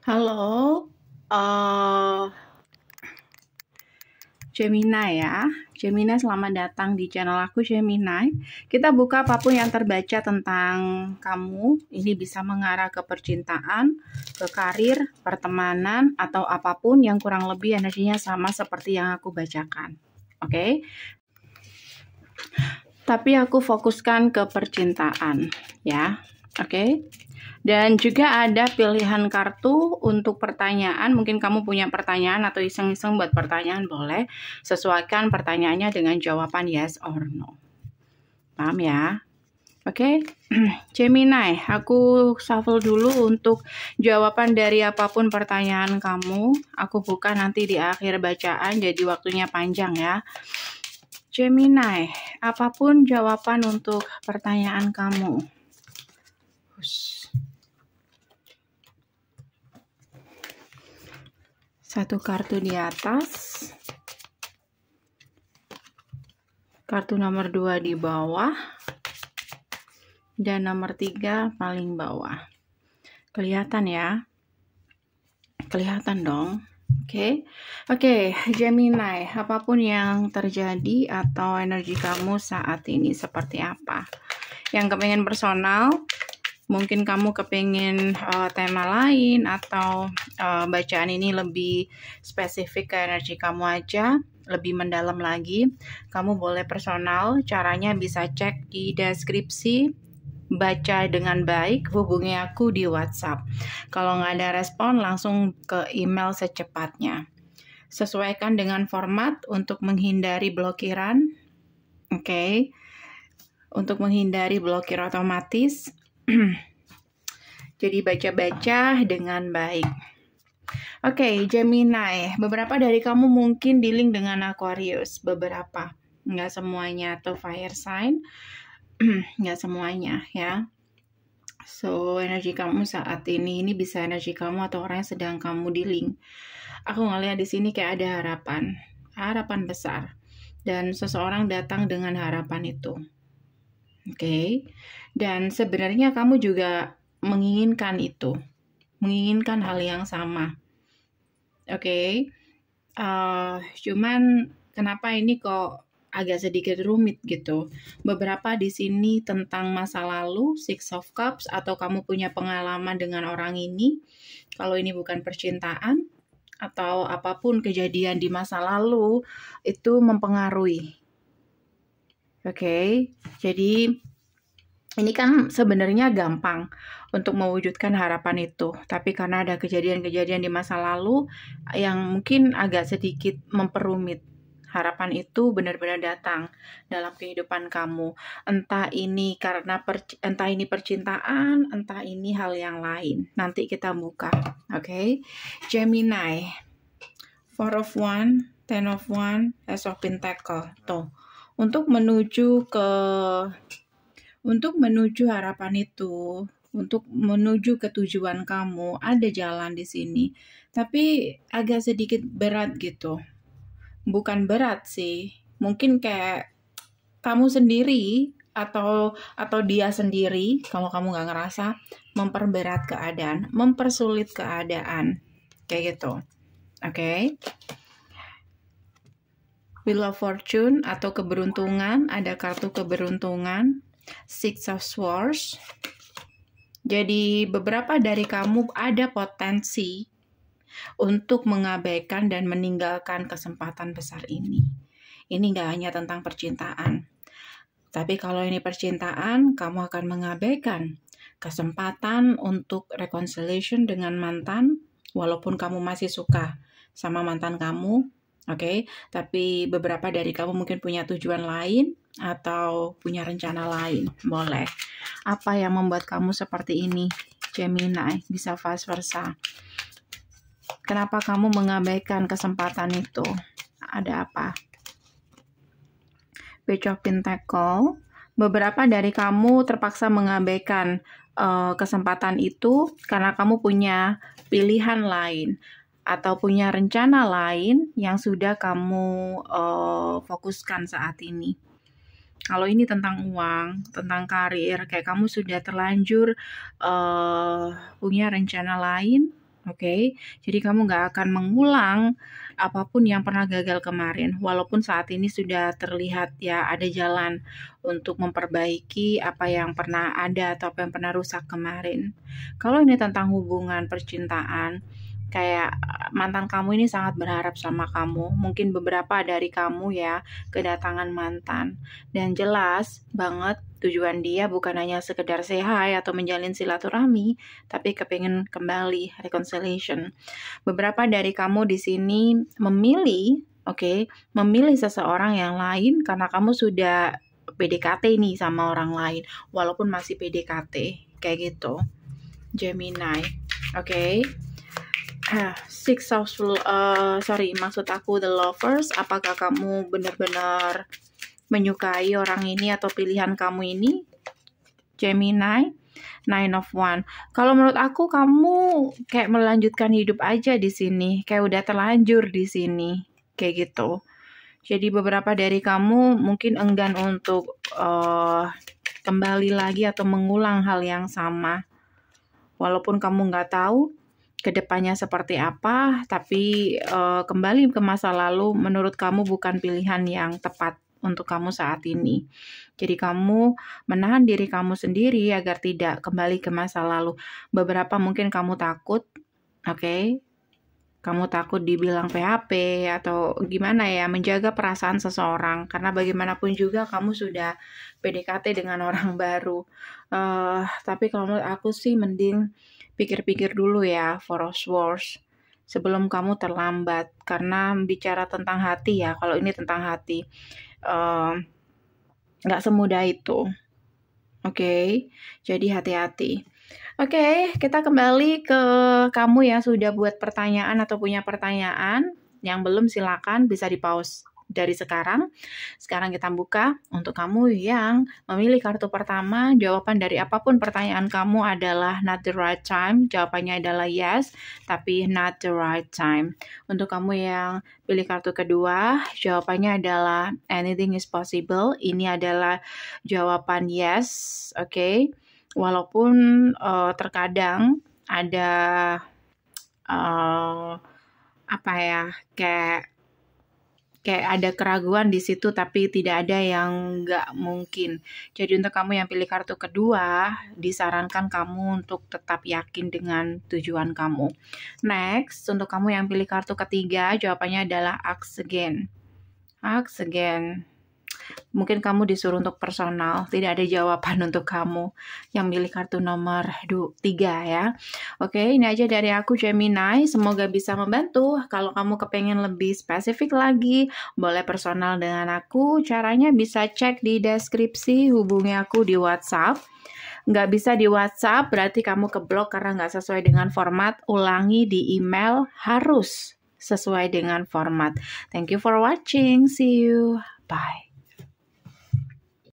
Halo, eh Gemini ya. Gemini, selamat datang di channel aku Gemini. Kita buka apapun yang terbaca tentang kamu. Ini bisa mengarah ke percintaan, ke karir, pertemanan, atau apapun yang kurang lebih energinya sama seperti yang aku bacakan. Oke? Tapi aku fokuskan ke percintaan ya. Oke? Dan juga ada pilihan kartu untuk pertanyaan. Mungkin kamu punya pertanyaan atau iseng-iseng buat pertanyaan, boleh. Sesuaikan pertanyaannya dengan jawaban yes or no. Paham ya? Oke, Gemini, aku shuffle dulu untuk jawaban dari apapun pertanyaan kamu. Aku buka nanti di akhir bacaan, jadi waktunya panjang ya. Gemini, apapun jawaban untuk pertanyaan kamu. Satu kartu di atas, kartu nomor 2 di bawah, dan nomor 3 paling bawah. Kelihatan ya? Kelihatan dong. Oke, Gemini, apapun yang terjadi atau energi kamu saat ini seperti apa? Yang kepengen personal, mungkin kamu kepengen tema lain atau bacaan ini lebih spesifik ke energi kamu aja, lebih mendalam lagi, kamu boleh personal. Caranya bisa cek di deskripsi. Baca dengan baik, hubungi aku di WhatsApp. Kalau nggak ada respon, langsung ke email secepatnya. Sesuaikan dengan format untuk menghindari blokiran. Oke. Untuk menghindari blokir otomatis. Jadi baca-baca dengan baik. Oke, Gemini. Beberapa dari kamu mungkin dealing dengan Aquarius. Beberapa. Nggak semuanya atau fire sign. Nggak semuanya ya. So, energi kamu saat ini bisa energi kamu atau orang yang sedang kamu dealing. Aku ngeliat di sini kayak ada harapan besar, dan seseorang datang dengan harapan itu. Oke. Dan sebenarnya kamu juga menginginkan itu, menginginkan hal yang sama. Oke. Cuman kenapa ini kok agak sedikit rumit gitu. Beberapa di sini tentang masa lalu, Six of Cups, atau kamu punya pengalaman dengan orang ini. Kalau ini bukan percintaan atau apapun kejadian di masa lalu, itu mempengaruhi. Oke. Jadi ini kan sebenarnya gampang untuk mewujudkan harapan itu. Tapi karena ada kejadian-kejadian di masa lalu yang mungkin agak sedikit memperumit, harapan itu benar-benar datang dalam kehidupan kamu. Entah ini karena entah ini percintaan, entah ini hal yang lain. Nanti kita buka. Oke. Gemini. 4 of Wands, 10 of Wands, Ace of Pentacles. Tuh. Untuk menuju harapan itu, untuk menuju ke tujuan kamu, ada jalan di sini. Tapi agak sedikit berat gitu. Bukan berat sih, mungkin kayak kamu sendiri atau dia sendiri, kalau kamu nggak ngerasa, memperberat keadaan, mempersulit keadaan, kayak gitu. Oke. Wheel of Fortune atau keberuntungan, ada kartu keberuntungan, Six of Swords. Jadi beberapa dari kamu ada potensi untuk mengabaikan dan meninggalkan kesempatan besar ini. Ini nggak hanya tentang percintaan. Tapi kalau ini percintaan, kamu akan mengabaikan kesempatan untuk reconciliation dengan mantan, walaupun kamu masih suka sama mantan kamu. Oke, tapi beberapa dari kamu mungkin punya tujuan lain atau punya rencana lain. Boleh. Apa yang membuat kamu seperti ini, Gemini? Bisa vice versa. Kenapa kamu mengabaikan kesempatan itu? Ada apa? Page of Pentacles. Beberapa dari kamu terpaksa mengabaikan kesempatan itu karena kamu punya pilihan lain atau punya rencana lain yang sudah kamu fokuskan saat ini. Kalau ini tentang uang, tentang karir, kayak kamu sudah terlanjur punya rencana lain, Oke, jadi kamu nggak akan mengulang apapun yang pernah gagal kemarin, walaupun saat ini sudah terlihat ya ada jalan untuk memperbaiki apa yang pernah ada atau apa yang pernah rusak kemarin. Kalau ini tentang hubungan percintaan, kayak mantan kamu ini sangat berharap sama kamu. Mungkin beberapa dari kamu ya kedatangan mantan, dan jelas banget tujuan dia bukan hanya sekedar say hi atau menjalin silaturahmi, tapi kepengen kembali reconciliation. Beberapa dari kamu di sini memilih, memilih seseorang yang lain karena kamu sudah PDKT nih sama orang lain, walaupun masih PDKT, kayak gitu. Gemini, maksud aku the lovers. Apakah kamu benar-benar menyukai orang ini atau pilihan kamu ini? Gemini, 9 of Wands. Kalau menurut aku kamu kayak melanjutkan hidup aja di sini, kayak udah terlanjur di sini, kayak gitu. Jadi beberapa dari kamu mungkin enggan untuk kembali lagi atau mengulang hal yang sama. Walaupun kamu nggak tahu kedepannya seperti apa, tapi kembali ke masa lalu menurut kamu bukan pilihan yang tepat untuk kamu saat ini. Jadi kamu menahan diri kamu sendiri agar tidak kembali ke masa lalu. Beberapa mungkin kamu takut, kamu takut dibilang PHP atau gimana ya, menjaga perasaan seseorang. Karena bagaimanapun juga kamu sudah PDKT dengan orang baru. Tapi kalau menurut aku sih mending pikir-pikir dulu ya, Four of Swords, sebelum kamu terlambat. Karena bicara tentang hati ya, kalau ini tentang hati, nggak semudah itu. Jadi hati-hati. Kita kembali ke kamu yang sudah buat pertanyaan atau punya pertanyaan. Yang belum silakan bisa di pause dari sekarang. Sekarang kita buka untuk kamu yang memilih kartu pertama. Jawaban dari apapun pertanyaan kamu adalah not the right time. Jawabannya adalah yes, tapi not the right time. Untuk kamu yang pilih kartu kedua, jawabannya adalah anything is possible. Ini adalah jawaban yes, Walaupun terkadang ada kayak ada keraguan di situ, tapi tidak ada yang nggak mungkin. Jadi untuk kamu yang pilih kartu kedua, disarankan kamu untuk tetap yakin dengan tujuan kamu. Next, untuk kamu yang pilih kartu ketiga, jawabannya adalah ask again. Mungkin kamu disuruh untuk personal, tidak ada jawaban untuk kamu yang milih kartu nomor 3 ya. Ini aja dari aku Gemini, semoga bisa membantu. Kalau kamu kepengen lebih spesifik lagi, boleh personal dengan aku. Caranya bisa cek di deskripsi, hubungi aku di WhatsApp. Nggak bisa di WhatsApp, berarti kamu keblok karena nggak sesuai dengan format. Ulangi di email, harus sesuai dengan format. Thank you for watching, see you, bye.